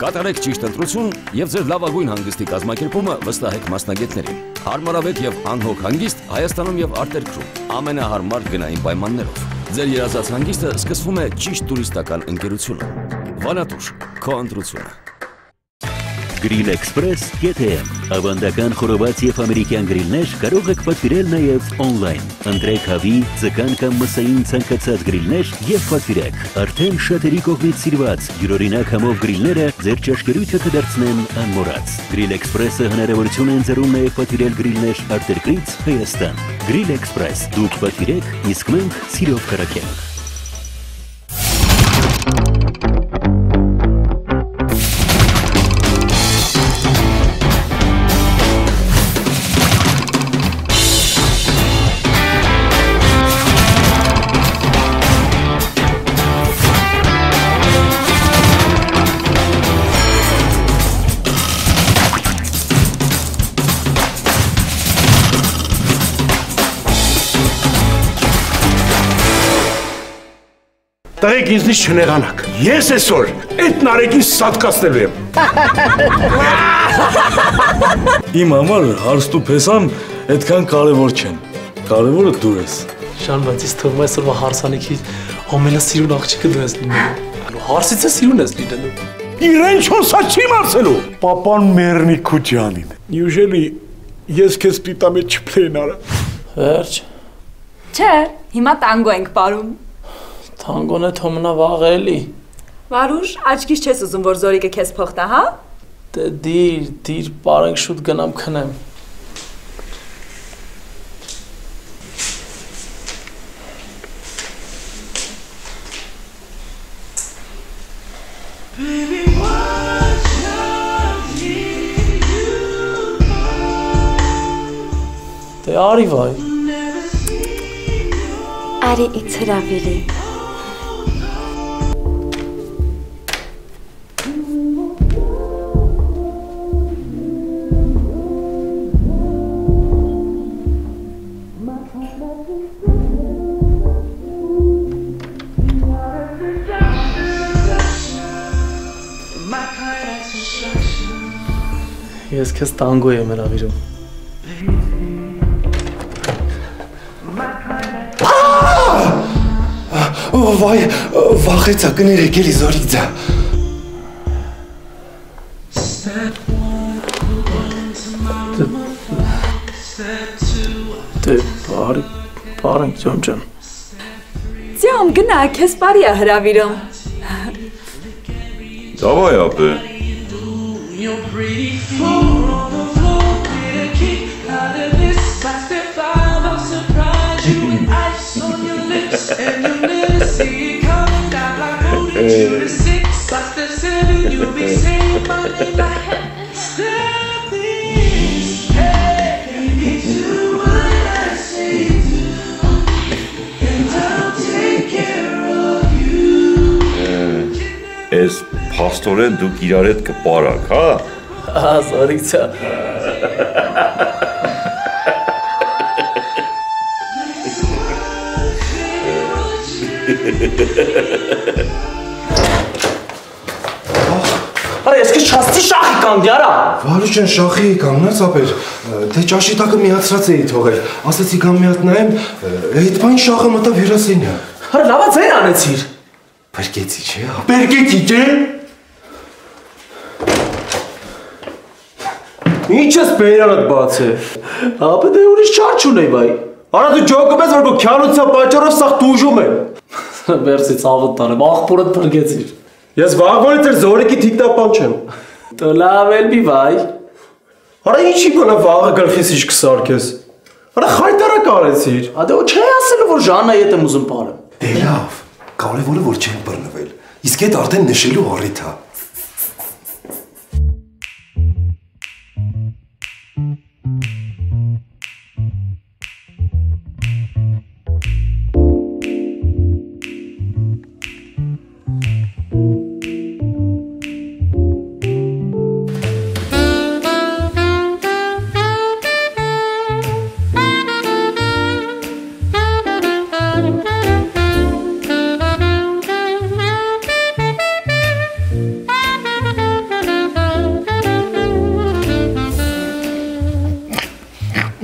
Կատարեք ճիշտ ընտրություն եւ ձեր լավագույն հանգստի կազմակերպումը վստահեք մասնագետներին։ Հարմարավետ եւ անհոգ հանգիստ Հայաստանում եւ արտերկրում ամենահարմար գնային պայմաններով։ Ձեր երազած հանգիստը սկսվում է ճիշտ տուրիստական ընկերությունում։ Վանատուշ, քո ընտրությունը։ Grill Express GTM ավանդական խորոված եւ ամերիկյան գրիլներ կարող եք պատվիրել նաեւ on-line։ Ընտրեք հավի, ձկան կամ մսային ցանկացած գրիլներ եւ պատվիրեք։ Արդեն շատերի կողմից սիրված յուրօրինակ համով գրիլները ձեր ճաշկերույթը կդարձնեն անմոռաց։ Grill Express-ը հնարավորություն է ընձեռում նաեւ պատվիրել գրիլներ արտերկրից Հայաստան։ Grill Express դուք պատվիրեք, իսկ մենք սիրով կրակենք։ Տղեկ ինձնից չնեղանաք, ես այսօր այդ նարեկին սատկացնելու եմ։ Իմ համար հարստ ու փեսան այդքան կարևոր չեն, կարևորը դու ես։ Ժան, բայց ես թվում այսօրվա հարսանիքի ամենասիրուն աղջիկը դու ես լինելու։ Հարսից է սիրուն ես լինելու։ Իրեն չոնսա չի մարսելու։ Պապան մեռնի Քուջյանին։ Usually ես քեզ պիտամետ չպլեին արա։ Վերջ։ Չէ, հիմա տանգո ենք պարում։ Թանգոն է թոմնա վաղ էլի։ Վարուշ, աչքիս չես ուզում, որ զորիկը քեզ փոխտա, հա? Դե դիր, պարենք շուտ գնամ քնեմ։ Դե արի վայ։ Արի ինձ հրավիրի։ Ես քեզ տանգո եմ հրավիրում։ Վայ, վախեցա, կներեք էլի զորիկ ձա։ Դե բարենք ջան ջան։ Ձյամ գնա, քեզ բարի է հրավիրում։ Давай, ապե։ Ես փաստորեն դուք իրար հետ կպարակ, հա? Հա, զորիցա։ Արա, ես քեզ չասցի շախի կանգնի, արա։ Վարուշ ջան, շախի կանգնած ապեր, դե ճաշի տակը միացրած էի թողել, ասացի գամ մի հատ նայեմ, այդ բան շախը մտավ հյուրասենյա։ Արա, լավա ձեր անեցիր։ Բերկեցի չէ, բերկեցի չէ։ Ինչ ես բերանդ բաց է։ Ապե դե ուրիշ չար չունեի բայ։ Արա դու ջոկում ես, որ քո քյանոցա պատճառով սաղ դուժում եմ։ Վերցի ցավդ տանեմ, աղբորդ բրգեցիր։ Ես վաղվորից էր զորիկի թիկտապան չեմ։ Դու լավ էլ մի բայ։ Արա ինչի գոնա վաղը գլխիս իշ կսարքես։ Արա խայտարակ արեցիր։ Ադե ու չէ ասելու, որ Ժաննա հետ եմ ուզում պարեմ։ Դե լավ, կարևորը որ չեն բռնվել։ Իսկ այդ արդեն նշելու առիթ է։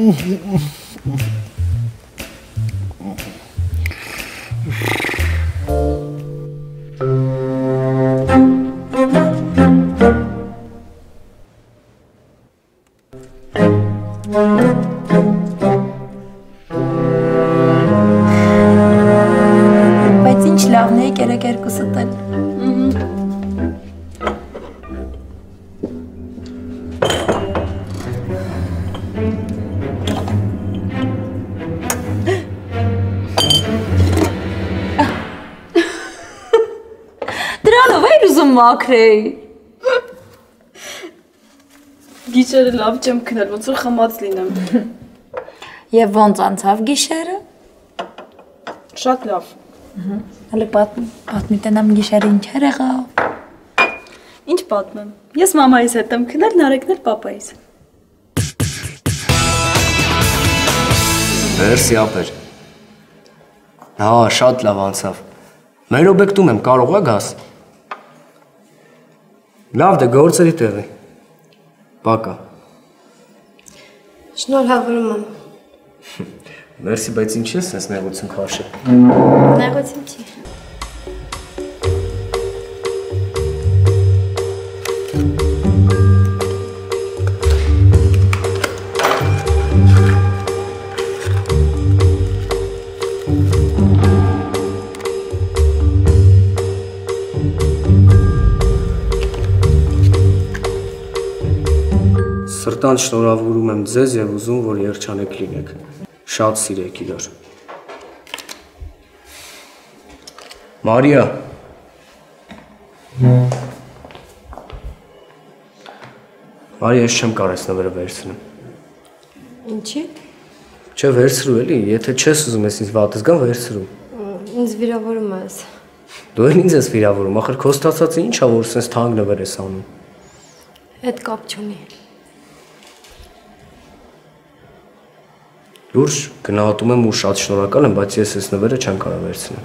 Բայց ինչ լավն է եկերեք երկուսդ էլ։ Դրանով էր ուզում մաքրեի։ Գիշերը լավ չեմ քնել, ոնց որ խմած լինեմ։ Եվ ոնց անցավ գիշերը։ Շատ լավ։ Հələ պատմի տենամ գիշերը ինչ էր եղավ։ Ինչ պատմեմ։ Ես մամայիս հետ եմ քնել, Նարեկն էլ պապայիս։ Մերսի ապեր։ Հա, շատ լավ անցավ։ Մեր օբյեկտում եմ, կարող է գաս։ Լավ դե գործերի տեղի։ Պակա։ Շնորհավորում եմ։ Մերսի, բայց ինչ ես ես նեղություն քաշը։ Նեղություն չի։ Սրտան շնորհավորում եմ ձեզ եւ ուզում, որ երջանիկ լինեք։ Շատ սիրեք իրար։ Մարիա։ Մարիա, ես չեմ կարող այս նվերը վերցնել։ Ինչի՞։ Չէ, վերցրու էլի, եթե չես ուզում ես ինձ վատս գան, վերցրու։ Ինձ վիրավորում ես։ Դու էլ ինձ ես վիրավորում, ախր քո ստացածը ի՞նչ է, որ սենց թանկ նվեր ես անում։ Այդ կապ չունի։ Լուրջ, գնահատում եմ ու շատ շնորհակալ եմ, բայց ես այս նվերը չեմ կարող վերցնել։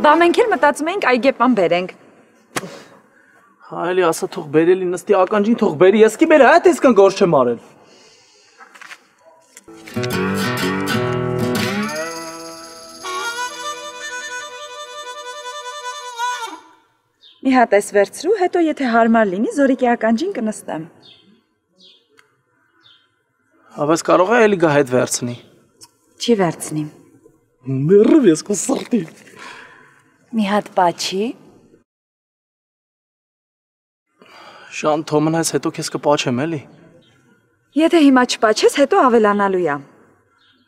Բա մենք էլ մտածում էինք այգեպան բերենք։ Հա էլի ասա թող բերելի նստի ականջին թող բերի, ես კი բեր, հա դες կան գործ չեմ արել։ Մի հատ էս վերցրու, հետո եթե հարմար լինի, զորիկի ականջին կնստեմ։ Բայց կարող է էլի գա հետ վերցնի։ Չի վերցնի։ Մեռավ ես քո սրտի։ Մի հատ պաչի։ Շան թոմնայս հետո քեզ կպաչեմ էլի։ Եթե հիմա չպաչես, հետո ավելանալու է։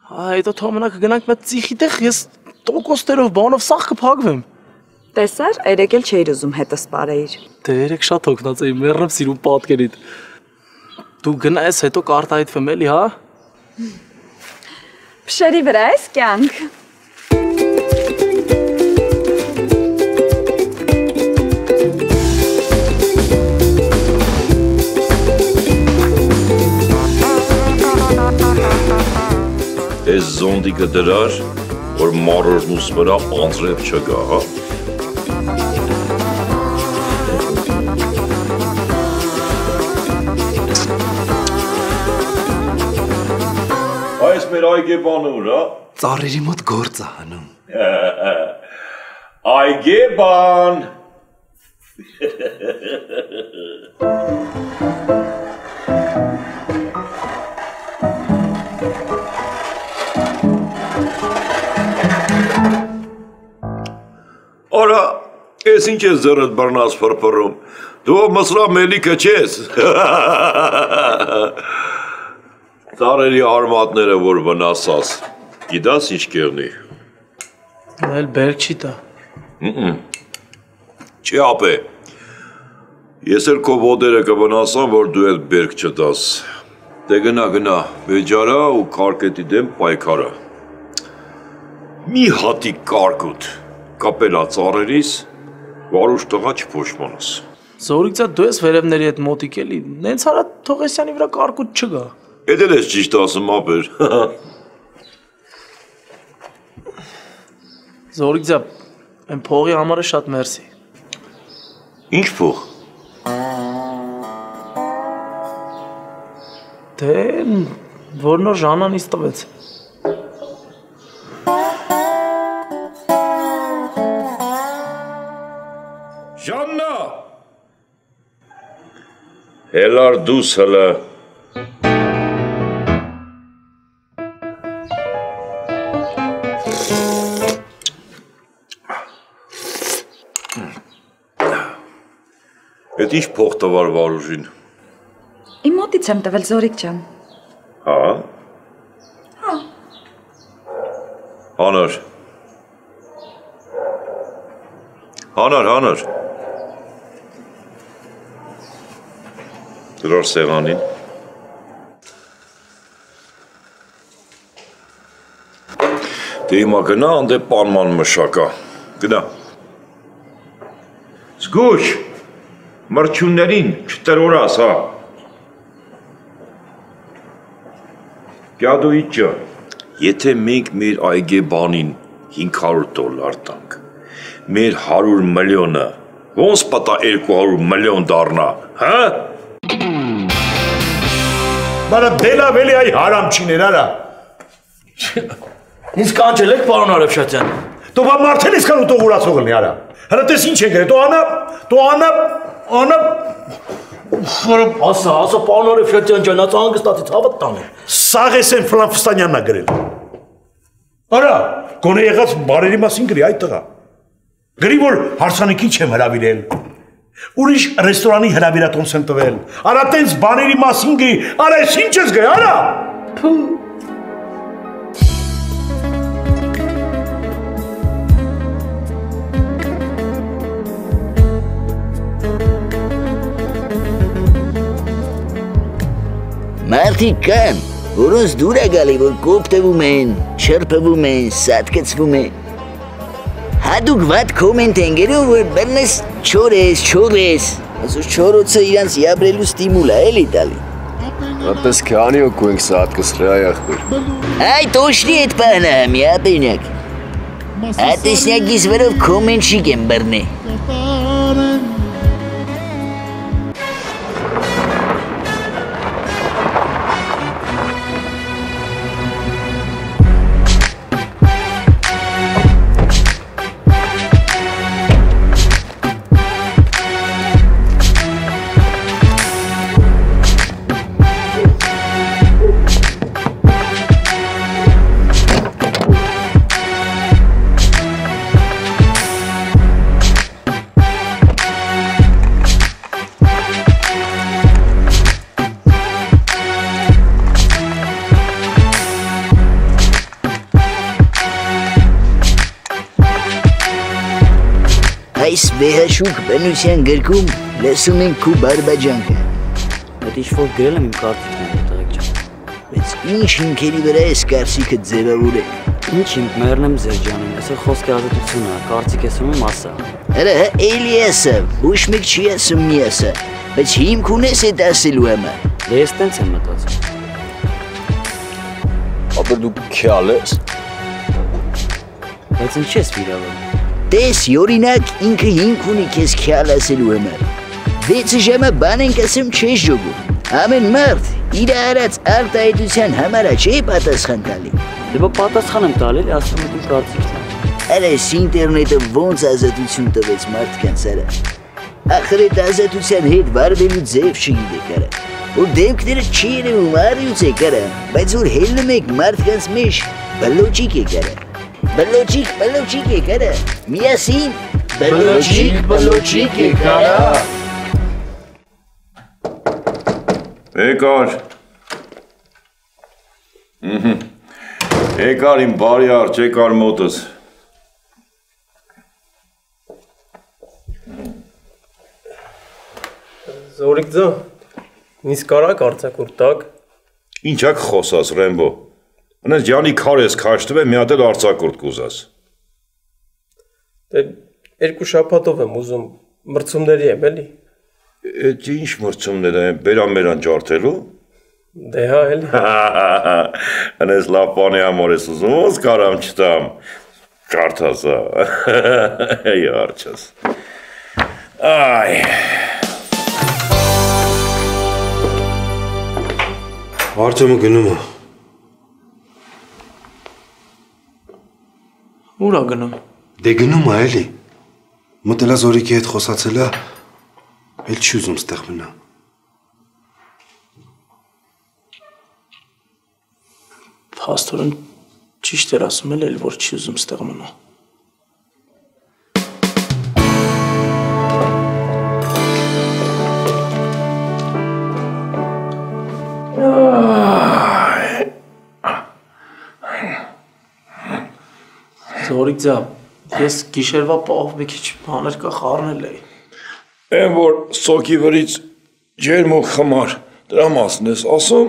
Հա, հետո թոմնա կգնանք մեծ ծիխի տեղ, ես տոկոստերով բանով սաղ կփակվեմ։ Տեսար, երեք էլ չէիր ուզում հետս պարեիր։ Դե երեք շատ հոգնած էի, մեռավ սիրում պատկերիդ։ Դու գնայես հետո կարտահայտվեմ էլի, հա։ Փշերի վրա ես կյանք։ Այս զոնդիկը դրար, որ մարորնուս վրա անձրև չգա, հա։ Այս մեր այգեպանը ուր, հա։ Ծառերի մոտ գործ է հանում։ Այգեպան։ Արա, ես ինչ ես ձեռդ բռնած փրփռում, դու մսրա մելիքը չես։ Ծառերի արմատները, որ վնասած, գիտաս ինչ կեղնի։ Էլ բերք չի տա։ Չի ապե։ Ես էլ քո ոտերը կվնասամ, որ դու էլ բերք չտաս։ Դե գնա, վեճարա ու կարկետի դեմ պայքարա։ Մի հատիկ կարկուտ, կապելա ծառերիս, վարուշ տղա չփոշմանաս։ Զորիցա դու ես վերևների հետ մոտիկ էլի, նենց արա Թողեսյանի վրա կարկուտ չգա։ Էդ էլ ես ճիշտ ասում ապեր։ Զորիցա, այն փողի համարը շատ մերսի։ Ինչ փող։ Դե, որ նոր Ժանանից տվեց։ Ժաննա։ Հելար դուս հլը։ Էդ ինչ փող տվար Վարուժին։ Իմ մոտից եմ տվել Զորիկ ջան։ Հա։ Հա։ Հանար։ Հանար։ Դրար սեղանին։ Դե հիմա գնա անդե պանման մշակա։ Գնա։ Զգուշ, մրջուններին չտրորաս, հա։ Գյադոիջը, եթե մենք մեր այգեբանին $500 տանք, մեր 100 միլիոնը ոնց պատա 200 միլիոն դառնա, հա? Բարը դելավելի այ հարամ չիներ, արա։ Ինձ կանչել եք, պարոն Արևշատյան։ Դու բա մարդել ես կան ու տողուրացող ըլնի, արա։ Հələ տես ինչ եք գրել, դու անապ, Ասա, պարոն Արևշատյան ջան, ած անգստացից հավատ տանը։ Սաղ ես են Ֆլանֆստանյանն ա գրել։ Արա, գոնե եղած բարերի մասին գրի այդ տղա։ Գրի, որ հարսանիքի չեմ հրավիրել։ Ուրիշ ռեստորանի հրավիրատոմս եմ տվել։ Արա տենց բարերի մասին գրի, արա ես ինչ ես գրի, արա։ Մարդիկ կան, որոնց դուր է գալի, որ կոպտվում են, չրպվում են, սատկծվում են։ Հադուկ վատ կոմենտ են գերում, որ բրնես չորես, ասուս չորոցը իրանց յաբրելու ստիմուլ է էլի տալի։ Ապես քանի օք ենք սատկսրայ ախպեր։ Այ տոշնի էդ պահնա համի ապենյակ։ Ատեսնյակիս վրով կոմենտ շիկ եմ բրնե։ Այս վեհաշուկ բնության գրքում լսում ենք քու բարբաջանքը։ Այդ ինչ-որ գրել եմ իմ կարծիքն է, տղեկ ջան։ Բայց ինչ հիմքերի վրա ես կարծիքը ձևավորել։ Ինչ հիմք մերն եմ ձեր ջանին, այսօր խոսքի ազատություն է, կարծիք ես ունում ասա։ Արա էլի ասա, ոչ մեկ չի ասում մի ասա, բայց հիմք ունես էդ ասելու համար։ Դե ես տենց եմ մտածում։ Ապա դու քյալ ես։ Բայց ինչ ես վիրավորում։ Տես, օրինակ, ինքը հիմք ունի քեզ քյալ ասելու համար։ 6 ժամը բան ենք ասում չես ժողում։ Ամեն մարդ իր արած արտահայտության համար չի պատասխան տալի։ Դե բա պատասխան եմ տալի, ասում եմ իմ կարծիքն է։ Այս ինտերնետը ոնց ազատություն տվեց մարդկանց արա։ Ախր այդ ազատության հետ վարվելու ձև չգիտեք արա։ Որ դեմքները չի երևում առյուծ եք արա, բայց որ հելնում եք մարդկանց մեջ բլոջիկ եք արա։ Բլոջիկ եք արա, միասին բլոջիկ եք արա։ Եկար։ Եկար իմ բարի արջ, եկար մոտս։ Զորիկ ձան, ինձ կարակ արձակուրդ տակ։ Ինչ ակ խոսաս, Ռեմբո։ Անես ջանի քար ես քաշտվել, մի հատ էլ արձակուրդ կուզաս։ Դե երկու շաբաթով եմ ուզում, մրցումների եմ, էլի։ Էդ ինչ մրցումներ են, բերան ջարդելու։ Դե հա, էլի։ Անես լավ բան է համար ես ուզում, ոնց կարամ չտամ։ Ջարդասա։ Իարչես։ Այ։ Արտեմը գնում է։ Ուր է գնում։ Դե գնում է էլի։ Մտելա Զորիկի հետ խոսացելա, էլ չի ուզում ստեղ մնա։ Փաստորեն ճիշտ էր ասում էլ որ չի ուզում ստեղ մնա։ Զորիկ ձավ, ես գիշերվա պահով մի քիչ բաներ կխառնել էի։ Են որ սոկի վրից ջերմ ու խմար, դրա մասն ես ասում։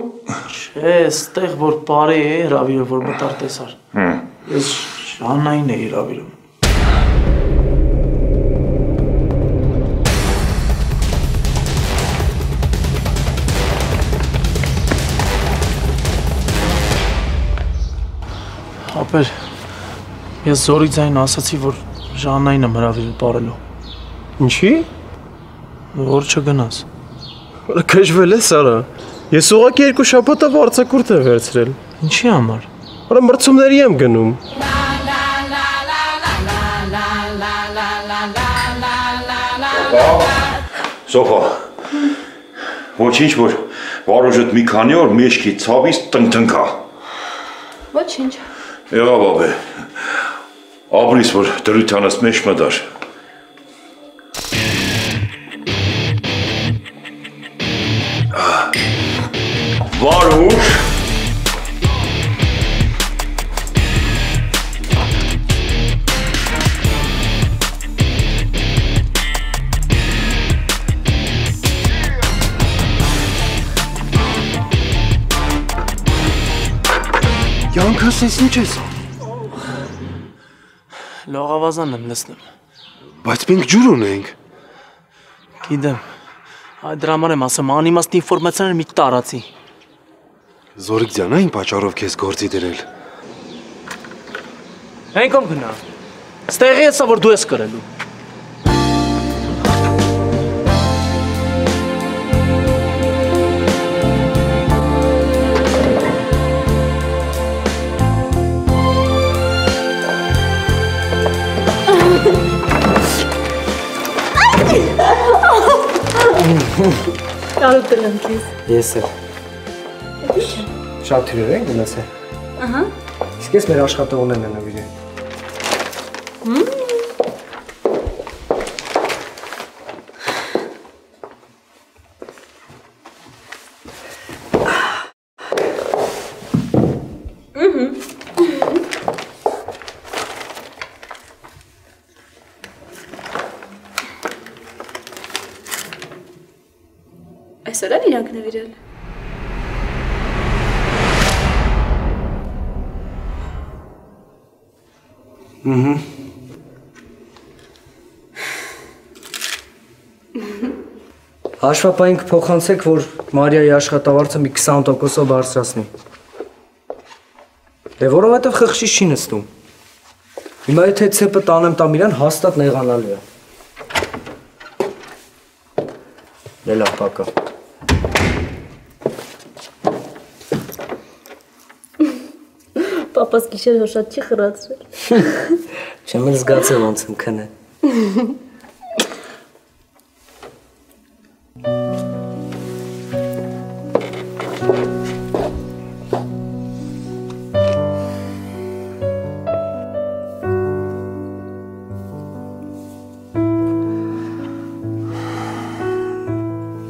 Չէ, ստեղ որ բարի է հրավիրում, որ մտար տեսար։ Ես Ժաննային էի հրավիրում։ Ապեր, ես Զորիկ ձային ասացի, որ Ժաննային եմ հրավիրել պարելու։ Ինչի։ Որ չգնաս։ Քեժվել ես արա։ Ես ուղղակի երկու շաբաթով արձակուրդ եմ վերցրել։ Ինչի համար։ Արա մրցումների եմ գնում։ Սոփա։ Ոչինչ որ վարոժդ մի քանի օր մեջքի ցավից տնկա։ Ոչինչ։ Եղավ աբե։ Ապրիս որ դրությանս մեջ մտար։ Վարուշ։ Յանքս ես ինչ ես։ Լողավազան եմ լսնում։ Բայց մենք ջուր ունենք։ Գիտեմ։ Այդ դրա համար եմ ասում, անիմաստ ինֆորմացիաներ մի տարածի։ Զորիկ ձյան, այն պատճառով քեզ գործի դրել։ Հենքով գնա։ Ստեղի էսա որ դու ես կրելու։ Կարոտ եմ քեզ։ Ես էլ։ Շատ թույլ ենք գնաս է։ Ահա։ Իսկ ես մեր աշխատողներն են նվիրել։ Այսօր են իրանք նվիրել։ Հաշվապային կփոխանցեք, որ Մարիայի աշխատավարձը մի 20%-ով բարձրացնի։ Դե որովհետև խղճից չի նստում։ Հիմա եթե ցեպը տանեմ տամ իրան, հաստատ նեղանալու է։ Դե լավ, պակա։ Պապաս գիշեր հոր շատ չի խրացրել։ Չեմ էլ զգացել ոնց եմ քնել։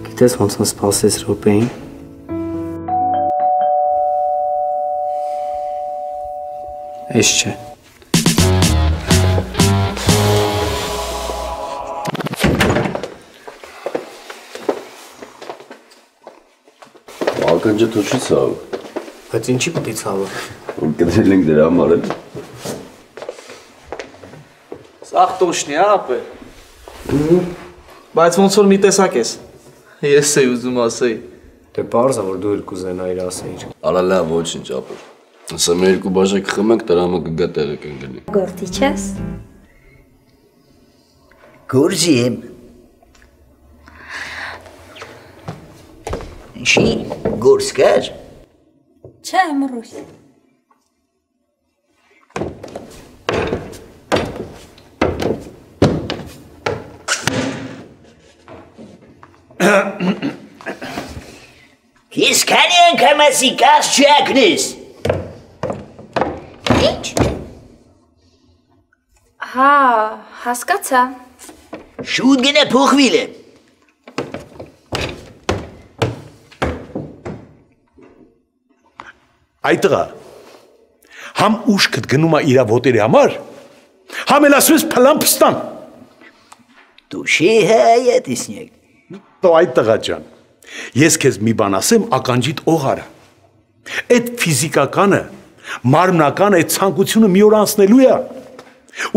Գիտես ոնց եմ սպասես րոպեին։ Էս չէ։ Ջը դու չի ցավ։ Բայց ինչի պետք է ցավը։ Ու կդրել ենք դրա համար էլ։ Սաղ տոշնի, ապե։ Բայց ոնց որ մի տեսակ ես։ Ես էի ուզում ասեի։ Դե պարզ է, որ դու էլ կուզենայիր ասեիր։ Արա լավ, ոչինչ ապեր։ Ասա մեր երկու բաժակ խմենք, դրամը կգա տեղը կընկնի։ Գործի չես։ Գործի եմ։ Ինչի գործ կար։ Չէ, մռույց։ Ես քանի անգամ ասի կաս չակնես։ Ինչ։ Հա, հասկացա։ Շուտ գնա փոխվիլ է։ Այտղա, համ ուշքդ գնում է իրա ոտերի համար, համ էլ ասում ես փլան փստան։ Դու շի հայտ իսնյակ։ Դու այտղա ջան, ես քեզ մի բան ասեմ ականջիդ օղարը։ Այդ ֆիզիկականը, մարմնական այդ ցանկությունը մի օր անցնելու է։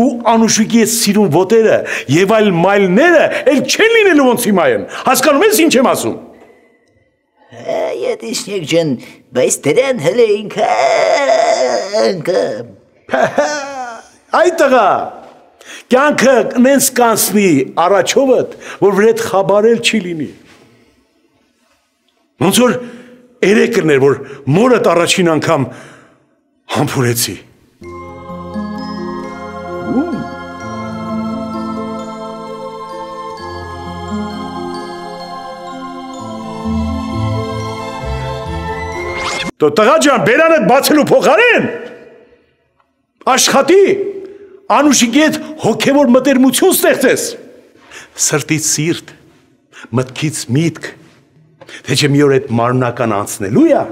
Ու Անուշիկի այդ սիրուն ոտերը եւ այլ մայլները էլ չեն լինելու ոնց հիմա են։ Հասկանում ես ինչ եմ ասում։ Հայտ իսնյակ ջան, բայց դրան հələ ինքան։ Այտղա, կյանքը նենց կանցնի առաջովդ, որ վրեդ խաբարել չի լինի։ Ոնց որ երեկրն էր, որ մորդ առաջին անգամ համբուրեցի։ Դու տղա ջան, բերանդ բացելու փոխարեն աշխատի, Անուշիկի հետ հոգևոր մտերմություն ստեղծես։ Սրտից սիրտ, մտքից միտք, թե չէ մի օր այդ մարմնական անցնելու է,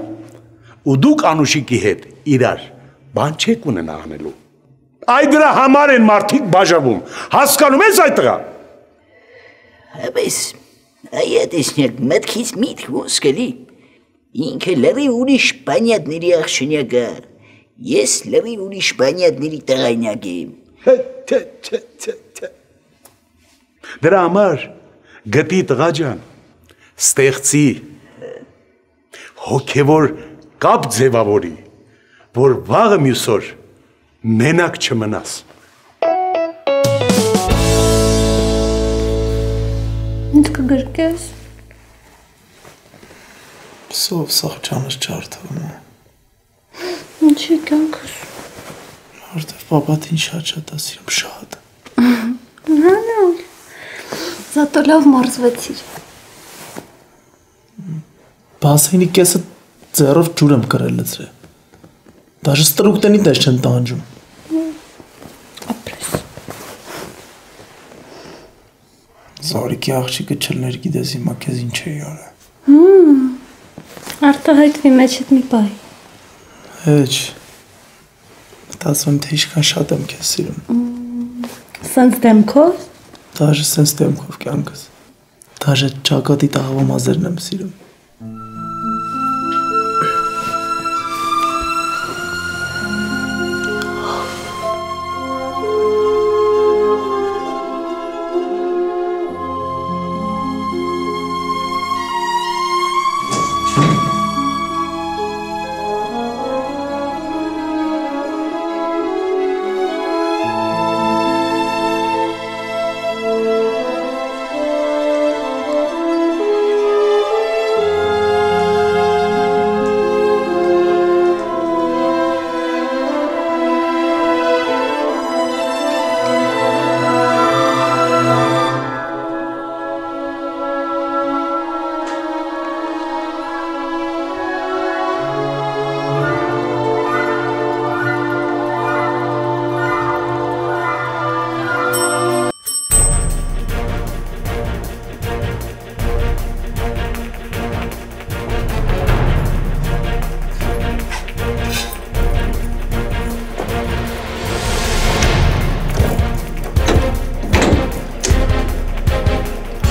ու դուք Անուշիկի հետ իրար բան չեք ունենա անելու։ Այ դրա համար են մարդիկ բաժավում, հասկանում ես այդ տղա։ Բայց այդ իսնյակ մտքից միտք ոնց կլի։ Ինքը լրի ուրիշ բանյատների աղջնյակը, ես լրի ուրիշ բանյատների տղայնյակ եմ։ Դրա համար գտի տղա ջան, ստեղծի, հոգևոր կապ ձևավորի, որ վաղը մյուս օր մենակ չմնաս։ Ինչ կգրկես։ Սով սաղ ճանս չար թվում է։ Ինչի կյանքս։ Որտև պապատին շատ ասիրում շատ։ Հանալ, զատո լավ մարզվեցիր։ Բասայնի կեսը ձեռով ջուր եմ կրել լծրե։ Դաժը ստրուկտենի տես չեն տանջում։ Ապրես։ Զարիկի աղջիկը չլներ գիտես հիմա կեզ ինչ էի արա։ Արտահայտվի մեջդ մի բայ։ Հեչ, մտածում թե իշքան շատ եմ կեզ սիրում։ Սենց դեմքով։ Դաժը սենց դեմքով կյանքս։ Դաժը ճակատի տաղավամազերն եմ սիրում։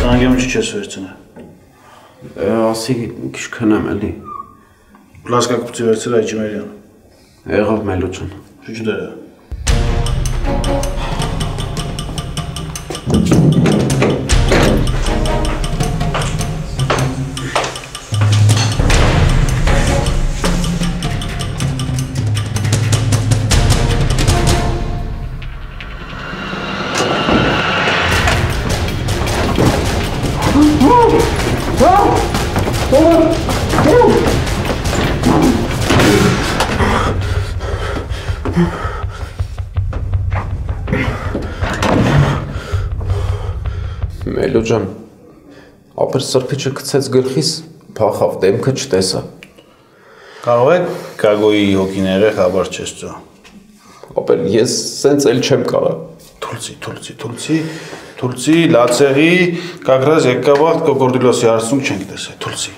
Զանգեմ չես վերցնե։ Ասի քիչ քնեմ էլի։ Լասկա կպցի վերցրել Այջիմերյան։ Եղավ Մելուջան։ Շուչդերը։ Մելուջան, ապեր սրբիչը գցեց գլխիս, փախավ, դեմքը չտեսա։ Կարող եք Գագոյի հոգիները խաբար չես ծո։ Ապեր ես սենց էլ չեմ կարա։ Թուլցի, լացեղի, կագրած եկավաղտ կոկորդիլոսի հարսունք չենք տեսել, թուլցի։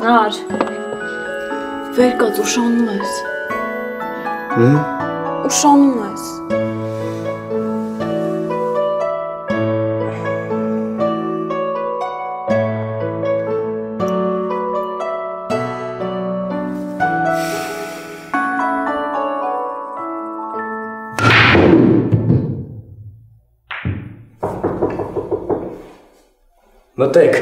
Նար, վեր կաց ուշանում ես։ Ուշանում ես։ Մտեք։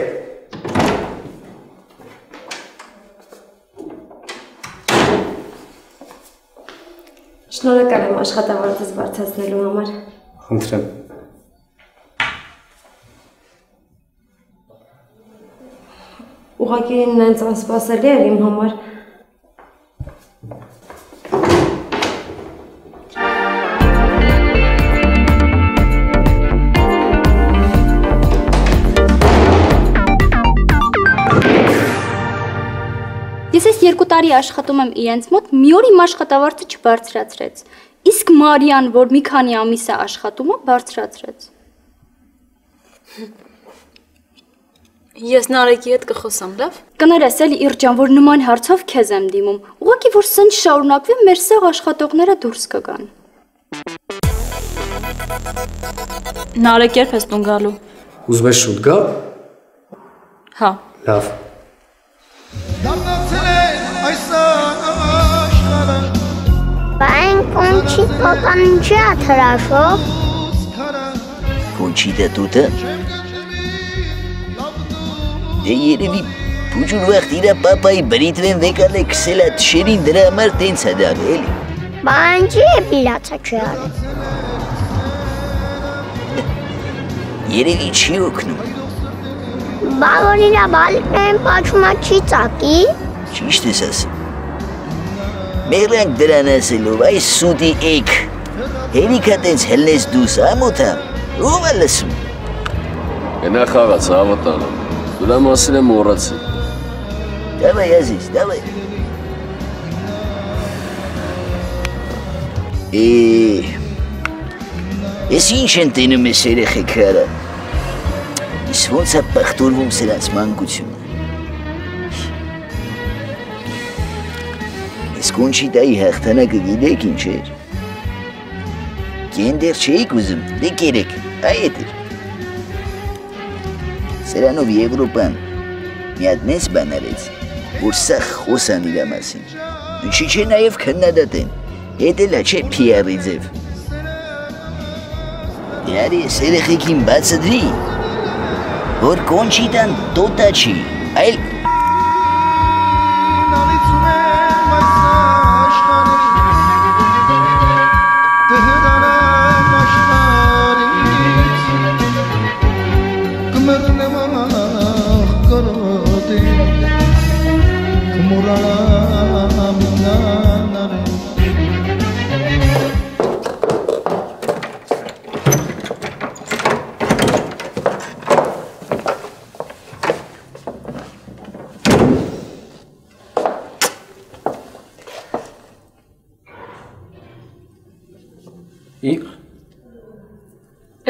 Շնորհակալ եմ աշխատավարձս բարձրացնելու համար։ Խնդրեմ։ Ուղղակի նենց անսպասելի էր իմ համար։ Ես այս 2 տարի աշխատում եմ իրենց մոտ, մի օր իմ աշխատավարձը չբարձրացրեց։ Իսկ Մարիան, որ մի քանի ամիս է աշխատում, բարձրացրեց։ Ես Նարեկի հետ կխոսամ, լավ։ Կներես էլի Իրջան, որ նման հարցով քեզ եմ դիմում։ Ուղղակի որ սենց շարունակվի, մեր սեղ աշխատողները դուրս կգան։ Նարեկ երբ ես տուն գալու։ Ուզում ես շուտ գա։ Հա։ Լավ։ Բայն կոնչիտ պոկան չի աթրաշով։ Կոնչիտը տուտը։ Դե երևի պուջուր վաղտ իրա պապայի բրիտվեն վեկալ է կսել ատ շերին դրա համար տենց է դար էլի։ Բայն չի է պիլացա չի արել։ Երևի չի օգնում։ Բա որ իրա բալիկներն պաչումա չի ծակի։ Ճիշտ ես ասում։ Մեղրանք դրան ասելով այս սուտի էք, հերիքա տենց հելնես դուս ամոթա, ով է լսում։ Գնա խաղաց, ավտանը, դուրա մասին եմ մորացի։ Դավայ ազիզ, դավայ։ Ես ինչ են տենում ես երեխեքարա, ես ոնց է պախտորվում սրանց մանկությունը։ Ես կոնչիտայի հաղթանակը գիտեք ինչ էր։ Կենդեր չէիք ուզում, դե կերեք, այդ էր։ Սրանով Եվրոպան մի հատ նես բան արեց, որ սա խոսան իրա մասին։ Ինչի չէ նաև քննադատեն, հետ էլ չէ PR-ի ձև։ Դե արի ես երեխեքին բացատրի, որ կոնչիտան տոտա չի, այլ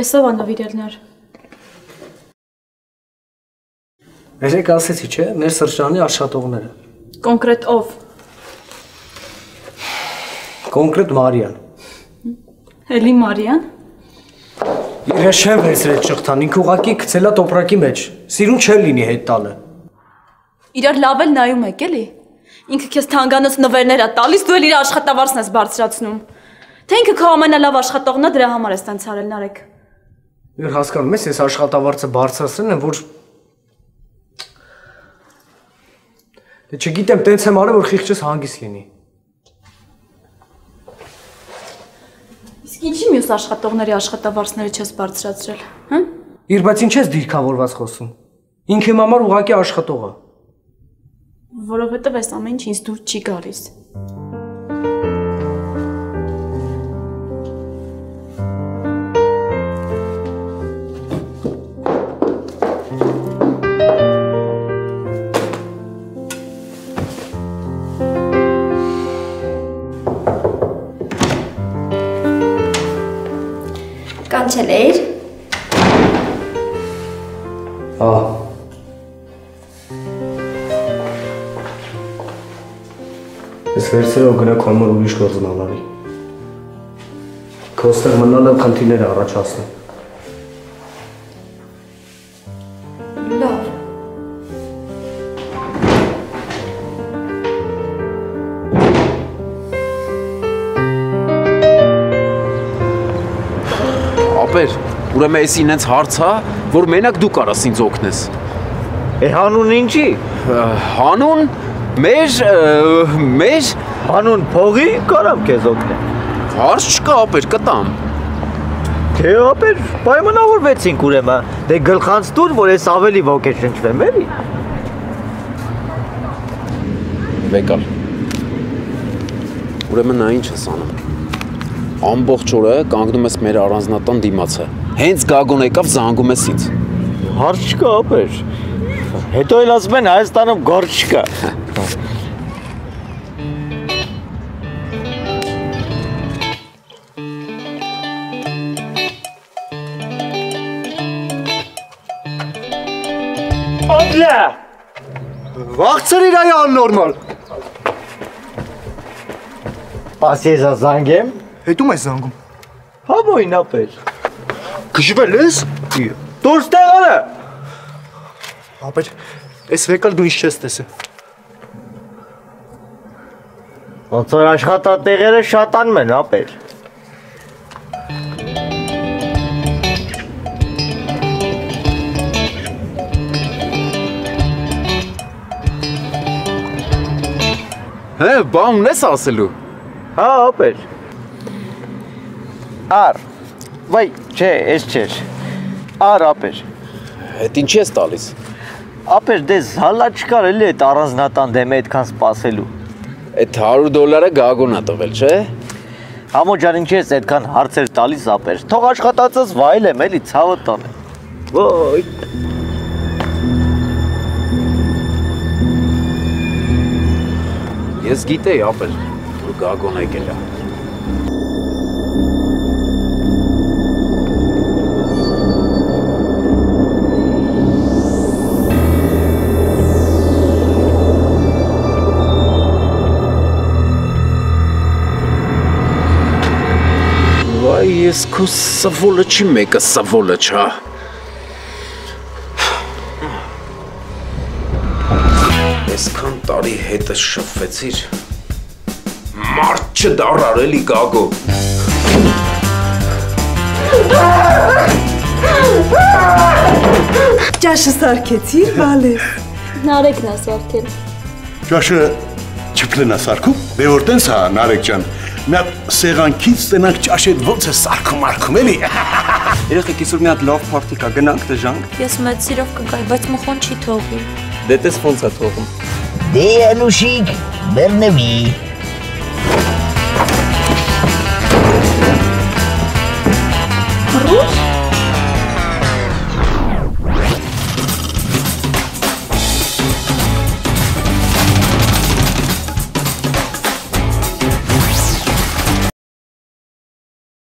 Էսով անավիրելներ։ Երեք ասեցի չէ, մեր սրճարանի աշխատողները։ Կոնկրետ ով։ Կոնկրետ Մարիան։ Էլի Մարիան։ Իր շեմ վերցրեց ճղթան, ինքը ուղակի գցել է տոպրակի մեջ։ Սիրուն չէր լինի հետ տալը։ Իրար լավ էլ նայում եք էլի։ Ինքը քեզ թանգանոց նվերներ է տալիս, դու էլ իր աշխատավարձն ես բարձրացնում։ Թե ինքը քո ամենալավ աշխատողն է, դրա համար ես տենց արել Նարեկ։ Իր հասկանում ես, ես աշխատավարձը բարձրացրել եմ, որ Դե չգիտեմ, տենց եմ արել, որ խիղճս հանգիստ լինի։ Իսկ ինչի մյուս աշխատողների աշխատավարձները չես բարձրացրել, հա՞։ Իր բայց ինչ ես դիրքավորված խոսում։ Ինքը իմ համար ուղղակի աշխատող է։ Որովհետև այս ամեն ինչ ինձ դուր չի գալիս։ Կանչել էիր։ Ես վերցրել գնա քո համար ուրիշ գործ ունենալի։ Քո ստեղ մնալը խնդիրներ առաջացնում։ Լավ։ Ապեր, ուրեմն էս ինձ հարց հա, որ մենակ դու կարաս ինձ օգնես։ Հանուն ինչի։ Հանուն մեր հանուն փողի կարամ քեզ օգնեմ։ Հարց չկա, ապեր, կտամ։ Թե ապեր, պայմանավորվեցինք ուրեմն, դե գլխանց տուր, որ ես ավելի ոգեշնչվեմ, էլի։ Վեկալ։ Ուրեմն նա ինչ ես անում։ Ամբողջ օրը կանգնում ես մեր առանձնատան դիմացը։ Հենց Գագոն եկավ զանգում ես ինձ։ Հարց չկա, ապեր։ Հետո էլ ասում են Հայաստանում գործ չկա։ Անդլա։ Վաղցր իր այ աննորմալ։ Ասես զանգեմ։ Հետում ես զանգում։ Հա բոյն ապեր։ Գժվել ես։ Դուրս տեղը։ Ապեր, այս վեկալ դու ինչ չես տեսել։ Ոնց որ աշխատատեղերը շատանում են, ապեր։ Հե, բա ունես ասելու։ Հա, ապեր։ Ար։ Վայ, չէ, ես չէր։ Ար, ապեր։ Հետ ինչի ես տալիս։ Ապեր, դες հալա չկար էլի այդ առանձնատան դեմը այդքան սպասելու։ Այդ $100 Գագոն ա տվել, չէ։ Համո ջան, ինչի ես այդքան հարցեր տալիս, ապեր։ Թող աշխատածս վայելեմ, էլի ցավը տանեմ։ Ոյ։ Ես գիտեի, ապեր, որ Գագոն եկել է։ Ես քո սվոլը չի մեկը սվոլը չա։ Այսքան տարի հետը շփվեցիր։ Մարդ չդառար էլի Գագո։ Ճաշը սարքեցիր, բալես։ Նարեկն է սարքել։ Ճաշը չփլենա սարքում, դե որ տենց հա Նարեկ ջան։ Նա սեղանքից տենանք ճաշել ոնց է սարքում արքում էլի։ Երեխեք այսօր մի հատ լավ փարթի կա, գնանք դժանք։ Ես մեծ սիրով կգայի, բայց մխոն չի թողի։ Դե տես ոնց է թողում։ Դե Անուշիկ, բեռնվի։ Ռուս։